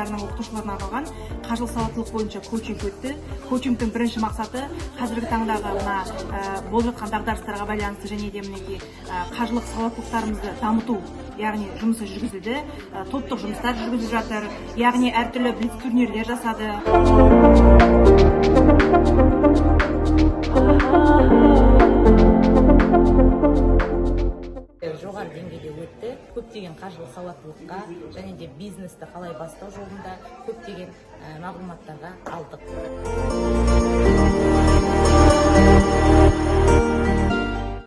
лицейларының оқытушыларына арналған қаржылық сауаттылық бойынша коучинг өтті. Коучингтің бірінші мақсаты қазіргі таңдағы болып жатқан дағдарыстарға байланысты және де мінекей қаржылық сауаттылықтарымызды дамыту, яғни жұмысы жүргізілді. Топтық жұмыстар жүргізіліп жатыр, яғни әртүрлі блиц турнирлер жасады. Жоғары деңгейде өтті. Көптеген қаржылық сауаттылыққа және де бизнесті қалай бастау жолында көптеген мағлұматтарға алдық.